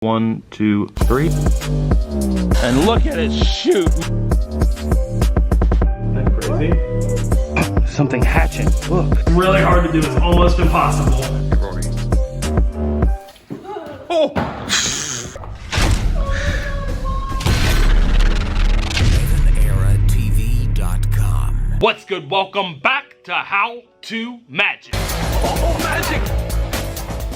1, 2, 3. And look at it shoot. Isn't that crazy? Something hatching, look. Really hard to do, it's almost impossible. Oh! EvanEraTV.com. What's good? Welcome back to How to Magic. Oh, magic!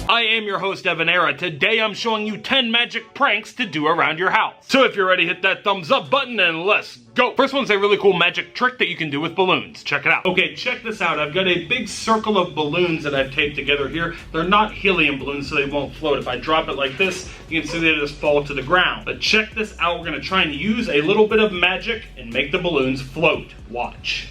I am your host, EvanEra. Today I'm showing you 10 magic pranks to do around your house. So if you're ready, hit that thumbs up button and let's go. First one's a really cool magic trick that you can do with balloons. Check it out. Okay, check this out. I've got a big circle of balloons that I've taped together here. They're not helium balloons, so they won't float. If I drop it like this, you can see they just fall to the ground. But check this out. We're gonna try and use a little bit of magic and make the balloons float. Watch.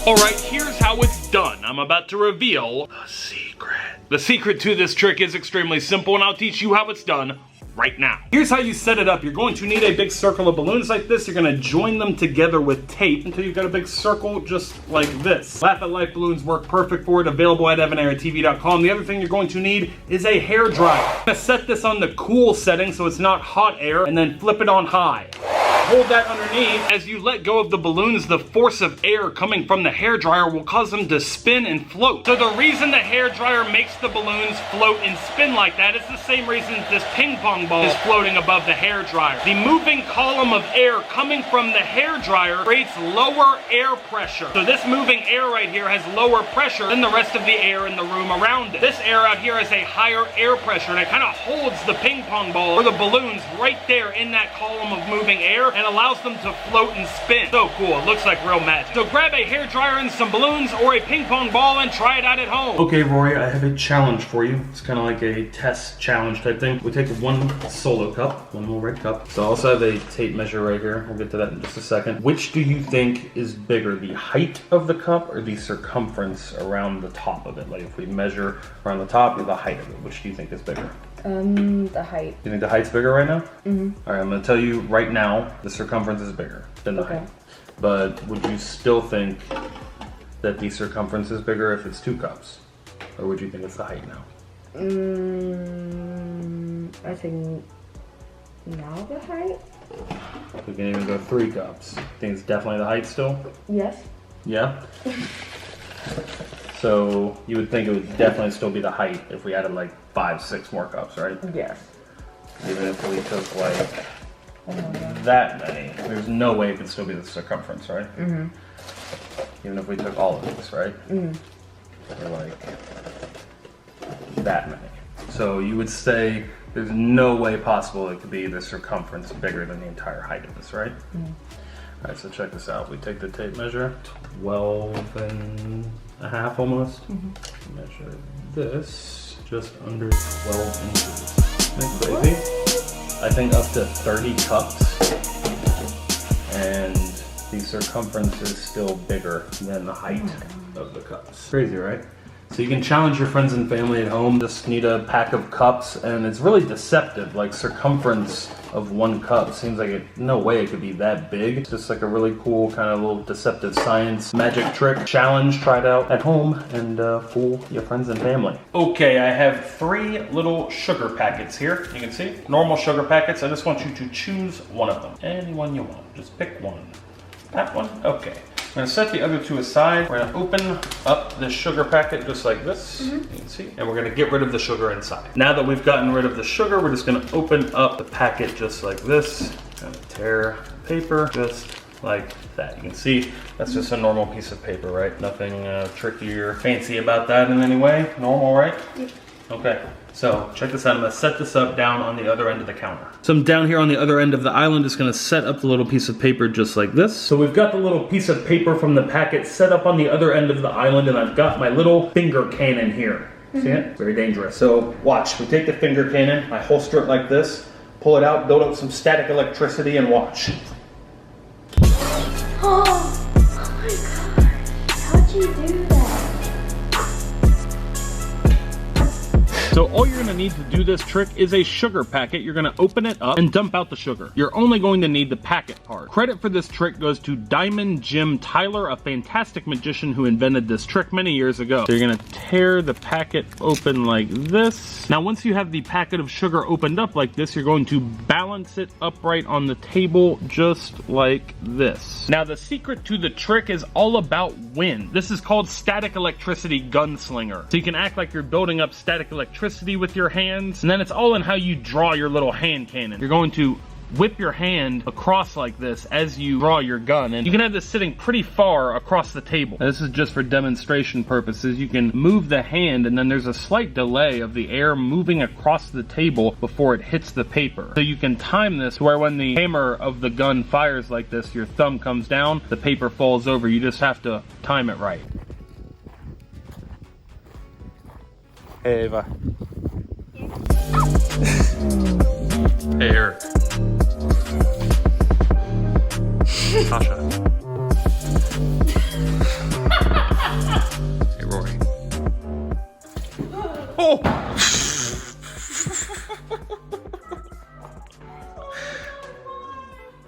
Alright, here's how it's done. I'm about to reveal the secret. The secret to this trick is extremely simple, and I'll teach you how it's done right now. Here's how you set it up. You're going to need a big circle of balloons like this. You're going to join them together with tape until you've got a big circle just like this. Laugh at Life balloons work perfect for it. Available at EvanEraTV.com. The other thing you're going to need is a hair dryer. I'm going to set this on the cool setting so it's not hot air, and then flip it on high. Hold that underneath. As you let go of the balloons, the force of air coming from the hairdryer will cause them to spin and float. So the reason the hairdryer makes the balloons float and spin like that is the same reason this ping pong ball is floating above the hairdryer. The moving column of air coming from the hairdryer creates lower air pressure. So this moving air right here has lower pressure than the rest of the air in the room around it. This air out here has a higher air pressure, and it kind of holds the ping pong ball or the balloons right there in that column of moving air and allows them to float and spin. So cool, it looks like real magic. So grab a hairdryer and some balloons or a ping pong ball and try it out at home. Okay, Rory, I have a challenge for you. It's kind of like a test challenge type thing. We take one solo cup, one little red cup. So I also have a tape measure right here. We'll get to that in just a second. Which do you think is bigger, the height of the cup or the circumference around the top of it? Like if we measure around the top or the height of it, which do you think is bigger? The height. You think the height's bigger right now? Mm-hmm. All right, I'm gonna tell you right now, the circumference is bigger than the height. But would you still think that the circumference is bigger if it's 2 cups? Or would you think it's the height now? I think now the height? We can even go 3 cups. Think it's definitely the height still? Yes. Yeah? So you would think it would definitely still be the height if we added like 5, 6 more cups, right? Yes. Even if we took like that many, there's no way it could still be the circumference, right? Mm-hmm. Even if we took all of this, right? Mm-hmm. Or like that many. So you would say there's no way possible it could be the circumference bigger than the entire height of this, right? Mm-hmm. All right, so check this out. We take the tape measure, 12.5 almost. Mm-hmm. Measure this, just under 12 inches. Isn't that crazy? I think up to 30 cups, and the circumference is still bigger than the height of the cups. Crazy, right? So you can challenge your friends and family at home. Just need a pack of cups, and it's really deceptive. Like circumference of 1 cup seems like no way it could be that big. It's just like a really cool kind of little deceptive science magic trick challenge. Try it out at home and fool your friends and family. Okay, I have 3 little sugar packets here. You can see normal sugar packets. I just want you to choose one of them. Any one you want. Just pick one. That one? Okay. I'm going to set the other 2 aside. We're going to open up this sugar packet just like this. Mm-hmm. You can see. And we're going to get rid of the sugar inside. Now that we've gotten rid of the sugar, we're just going to open up the packet just like this. Kind of tear the paper just like that. You can see that's just a normal piece of paper, right? Nothing tricky or fancy about that in any way. Normal, right? Yep. Okay. So check this out, I'm gonna set this up down on the other end of the counter. So I'm down here on the other end of the island, just gonna set up the little piece of paper just like this. So we've got the little piece of paper from the packet set up on the other end of the island, and I've got my little finger cannon here. See it? Very dangerous. So watch, we take the finger cannon, I holster it like this, pull it out, build up some static electricity, and watch. Oh my god, how'd you do that? So all you're gonna need to do this trick is a sugar packet. You're gonna open it up and dump out the sugar. You're only going to need the packet part. Credit for this trick goes to Diamond Jim Tyler, a fantastic magician who invented this trick many years ago. So you're gonna tear the packet open like this. Now once you have the packet of sugar opened up like this, you're going to balance it upright on the table just like this. Now the secret to the trick is all about wind. This is called static electricity gunslinger. So you can act like you're building up static electricity with your hands, and then it's all in how you draw your little hand cannon. You're going to whip your hand across like this as you draw your gun, and you can have this sitting pretty far across the table. Now, this is just for demonstration purposes. You can move the hand, and then there's a slight delay of the air moving across the table before it hits the paper. So you can time this to where when the hammer of the gun fires like this, your thumb comes down, the paper falls over. You just have to time it right. Hey, Ava. Hey, Eric. Tasha. Hey, Rory. Oh!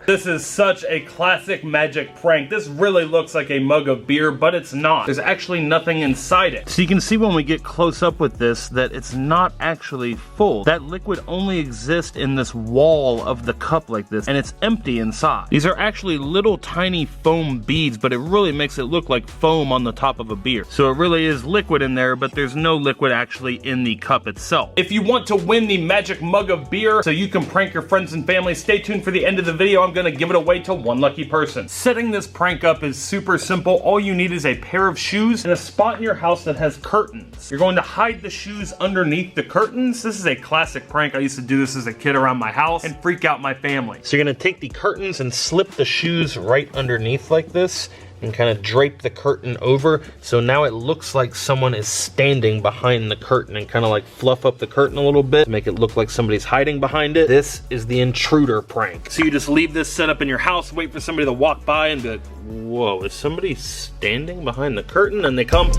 This is such a classic magic prank. This really looks like a mug of beer, but it's not. There's actually nothing inside it. So you can see when we get close up with this that it's not actually full. That liquid only exists in this wall of the cup like this, and it's empty inside. These are actually little tiny foam beads, but it really makes it look like foam on the top of a beer. So it really is liquid in there, but there's no liquid actually in the cup itself. If you want to win the magic mug of beer so you can prank your friends and family, stay tuned for the end of the video. I'm gonna give it away to one lucky person. Setting this prank up is super simple. All you need is a pair of shoes and a spot in your house that has curtains. You're going to hide the shoes underneath the curtains. This is a classic prank. I used to do this as a kid around my house and freak out my family. So you're gonna take the curtains and slip the shoes right underneath like this and kind of drape the curtain over. So now it looks like someone is standing behind the curtain, and kind of like fluff up the curtain a little bit to make it look like somebody's hiding behind it. This is the intruder prank. So you just leave this set up in your house, wait for somebody to walk by and be like, whoa, is somebody standing behind the curtain? And they come,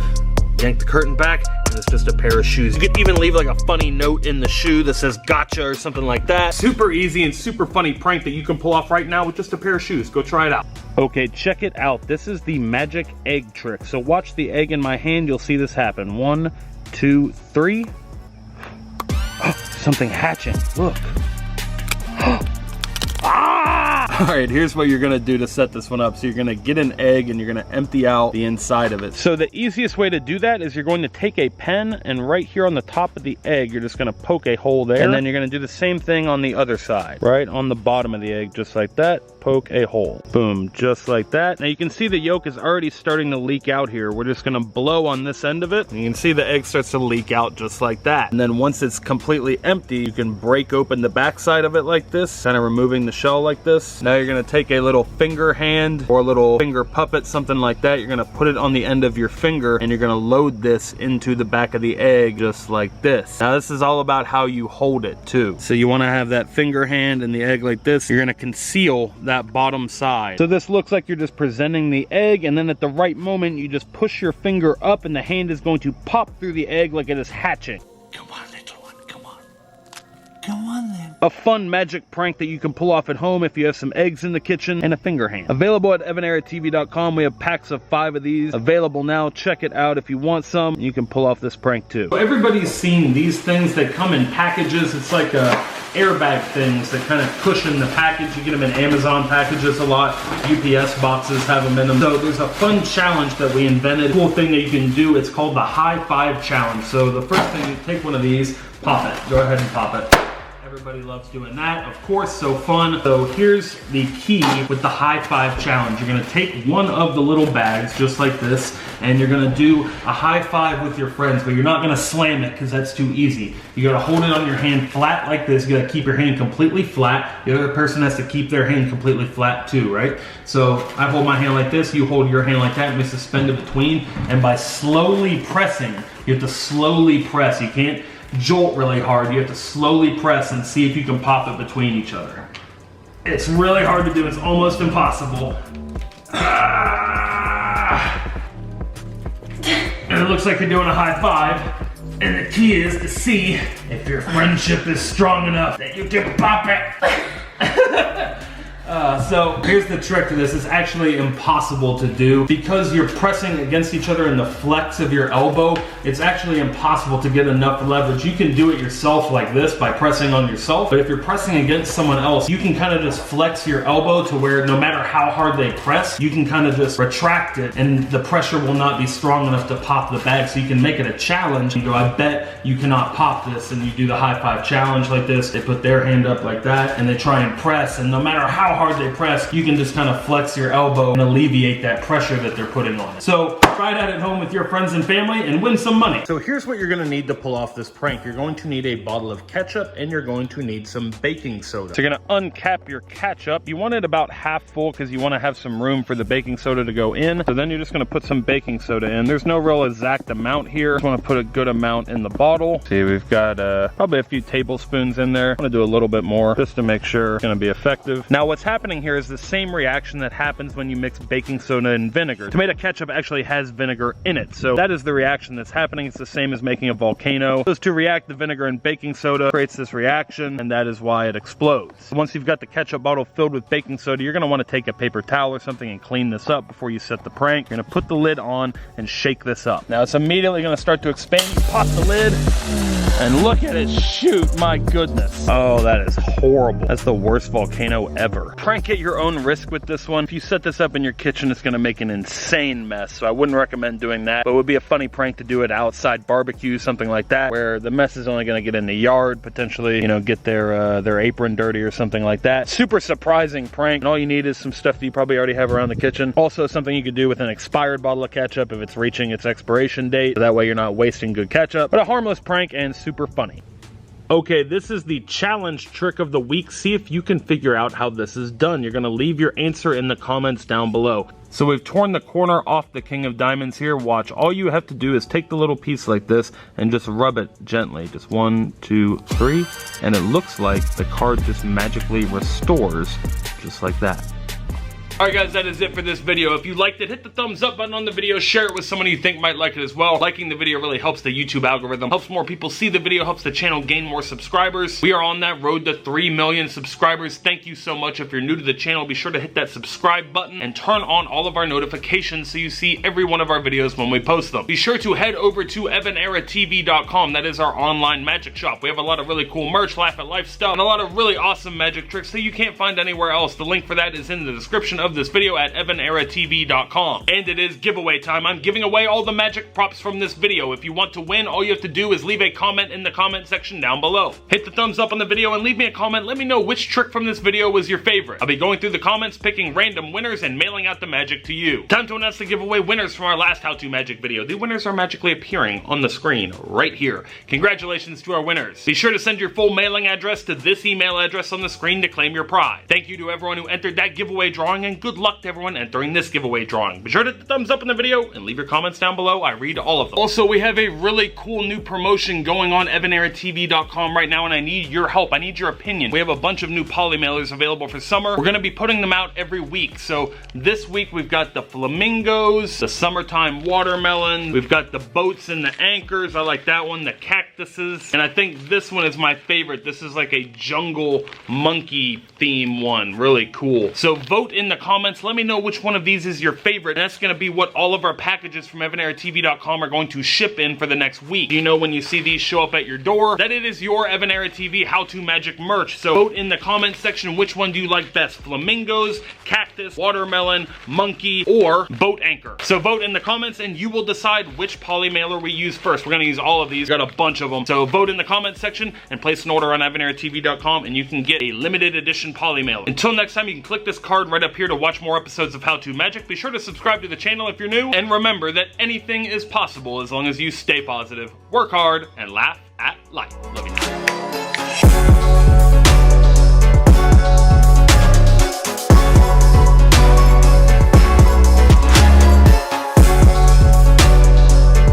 yank the curtain back, and it's just a pair of shoes. You could even leave like a funny note in the shoe that says gotcha or something like that. Super easy and super funny prank that you can pull off right now with just a pair of shoes. Go try it out. Okay, check it out. This is the magic egg trick. So watch the egg in my hand. You'll see this happen. 1, 2, 3. Something hatching. Look. All right, here's what you're gonna do to set this one up. So you're gonna get an egg and you're gonna empty out the inside of it. So the easiest way to do that is you're going to take a pen, and right here on the top of the egg, you're just gonna poke a hole there. And then you're gonna do the same thing on the other side. Right on the bottom of the egg, just like that, poke a hole. Boom, just like that. Now you can see the yolk is already starting to leak out here. We're just gonna blow on this end of it. And you can see the egg starts to leak out just like that. And then once it's completely empty, you can break open the back side of it like this, kind of removing the shell like this. Now you're gonna take a little finger hand or a little finger puppet, something like that. You're gonna put it on the end of your finger, and you're gonna load this into the back of the egg just like this. Now this is all about how you hold it too. So you wanna have that finger hand and the egg like this. You're gonna conceal that bottom side. So this looks like you're just presenting the egg, and then at the right moment, you just push your finger up and the hand is going to pop through the egg like it is hatching. Come on, little one, come on. Come on then. A fun magic prank that you can pull off at home if you have some eggs in the kitchen and a finger hand. Available at EvanEraTV.com. We have packs of 5 of these available now. Check it out if you want some. You can pull off this prank too. Everybody's seen these things that come in packages. It's like airbag things that kind of cushion the package. You get them in Amazon packages a lot. UPS boxes have them in them. So there's a fun challenge that we invented. Cool thing that you can do. It's called the high five challenge. So the first thing, you take one of these, pop it. Go ahead and pop it. Everybody loves doing that, of course, so fun. So here's the key with the high five challenge. You're gonna take one of the little bags, just like this, and you're gonna do a high five with your friends, but you're not gonna slam it because that's too easy. You gotta hold it on your hand flat like this. You gotta keep your hand completely flat. The other person has to keep their hand completely flat too, right? So I hold my hand like this, you hold your hand like that, and we suspend it between, and by slowly pressing, you have to slowly press. You can't jolt really hard. You have to slowly press and see if you can pop it between each other. It's really hard to do. It's almost impossible. And it looks like you're doing a high five. And the key is to see if your friendship is strong enough that you can pop it. So here's the trick to this. It's actually impossible to do. Because you're pressing against each other in the flex of your elbow, it's actually impossible to get enough leverage. You can do it yourself like this by pressing on yourself, but if you're pressing against someone else, you can kind of just flex your elbow to where no matter how hard they press, you can kind of just retract it and the pressure will not be strong enough to pop the bag. So you can make it a challenge. You go, I bet you cannot pop this, and you do the high five challenge like this. They put their hand up like that and they try and press, and no matter how hard they press, you can just kind of flex your elbow and alleviate that pressure that they're putting on it. So try that at home with your friends and family and win some money. So here's what you're gonna need to pull off this prank. You're going to need a bottle of ketchup and you're going to need some baking soda. So you're gonna uncap your ketchup. You want it about half full because you want to have some room for the baking soda to go in. So then you're just gonna put some baking soda in. There's no real exact amount here. Just want to put a good amount in the bottle. See, we've got probably a few tablespoons in there. I'm gonna do a little bit more just to make sure it's gonna be effective. Now what's happening here is the same reaction that happens when you mix baking soda and vinegar. Tomato ketchup actually has vinegar in it, so that is the reaction that's happening. It's the same as making a volcano. Those two react, the vinegar and baking soda creates this reaction, and that is why it explodes. Once you've got the ketchup bottle filled with baking soda, you're gonna want to take a paper towel or something and clean this up before you set the prank. You're gonna put the lid on and shake this up. Now it's immediately gonna start to expand. You pop the lid and look at it shoot, my goodness. Oh, that is horrible. That's the worst volcano ever. Prank at your own risk with this one. If you set this up in your kitchen, it's gonna make an insane mess, so I wouldn't recommend doing that, but it would be a funny prank to do it outside barbecue, something like that, where the mess is only gonna get in the yard, potentially, you know, get their apron dirty or something like that. Super surprising prank, and all you need is some stuff that you probably already have around the kitchen. Also, something you could do with an expired bottle of ketchup if it's reaching its expiration date, so that way you're not wasting good ketchup. But a harmless prank and super funny. Okay, this is the challenge trick of the week. See if you can figure out how this is done. You're gonna leave your answer in the comments down below. So we've torn the corner off the King of Diamonds here. Watch, all you have to do is take the little piece like this and just rub it gently. Just 1, 2, 3, and it looks like the card just magically restores, just like that. Alright guys, that is it for this video. If you liked it, hit the thumbs up button on the video, share it with someone you think might like it as well. Liking the video really helps the YouTube algorithm, helps more people see the video, helps the channel gain more subscribers. We are on that road to 3 million subscribers. Thank you so much. If you're new to the channel, be sure to hit that subscribe button and turn on all of our notifications so you see every one of our videos when we post them. Be sure to head over to EvanEraTV.com. That is our online magic shop. We have a lot of really cool merch, laugh at life stuff, and a lot of really awesome magic tricks that you can't find anywhere else. The link for that is in the description of this video at EvanEraTV.com. And it is giveaway time. I'm giving away all the magic props from this video. If you want to win, all you have to do is leave a comment in the comment section down below. Hit the thumbs up on the video and leave me a comment. Let me know which trick from this video was your favorite. I'll be going through the comments, picking random winners, and mailing out the magic to you. Time to announce the giveaway winners from our last how-to magic video. The winners are magically appearing on the screen right here. Congratulations to our winners. Be sure to send your full mailing address to this email address on the screen to claim your prize. Thank you to everyone who entered that giveaway drawing, and good luck to everyone entering this giveaway drawing. Be sure to hit the thumbs up in the video and leave your comments down below. I read all of them. Also, we have a really cool new promotion going on EvanEraTV.com right now, and I need your help. I need your opinion. We have a bunch of new poly mailers available for summer. We're going to be putting them out every week. So this week we've got the flamingos, the summertime watermelon, we've got the boats and the anchors. I like that one, the cactuses, and I think this one is my favorite. This is like a jungle monkey theme one. Really cool. So vote in the comments. Let me know which one of these is your favorite, and that's going to be what all of our packages from EvanEraTV.com are going to ship in for the next week. You know, when you see these show up at your door, that it is your EvanEraTV how-to magic merch. So vote in the comments section, which one do you like best? Flamingos, cactus, watermelon, monkey, or boat anchor. So vote in the comments and you will decide which poly mailer we use first. We're going to use all of these. We've got a bunch of them. So vote in the comments section and place an order on EvanEraTV.com and you can get a limited edition poly mailer. Until next time, you can click this card right up here to watch more episodes of How To Magic. Be sure to subscribe to the channel if you're new, and remember that anything is possible as long as you stay positive, work hard, and laugh at life.